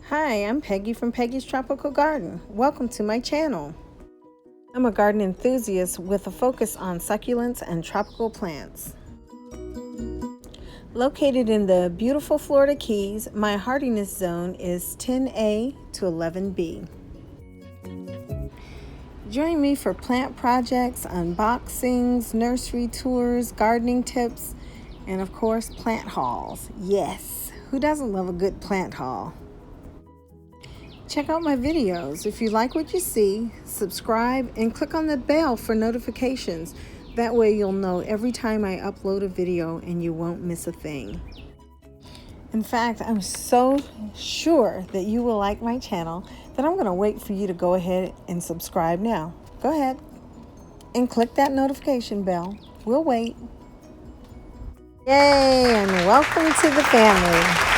Hi, I'm Peggy from Peggy's Tropical Garden. Welcome to my channel. I'm a garden enthusiast with a focus on succulents and tropical plants. Located in the beautiful Florida Keys, my hardiness zone is 10A to 11B. Join me for plant projects, unboxings, nursery tours, gardening tips, and of course, plant hauls. Yes, who doesn't love a good plant haul? Check out my videos. If you like what you see, subscribe and click on the bell for notifications. That way you'll know every time I upload a video and you won't miss a thing. In fact, I'm so sure that you will like my channel that I'm going to wait for you to go ahead and subscribe now. Go ahead and click that notification bell. We'll wait. Yay, and welcome to the family.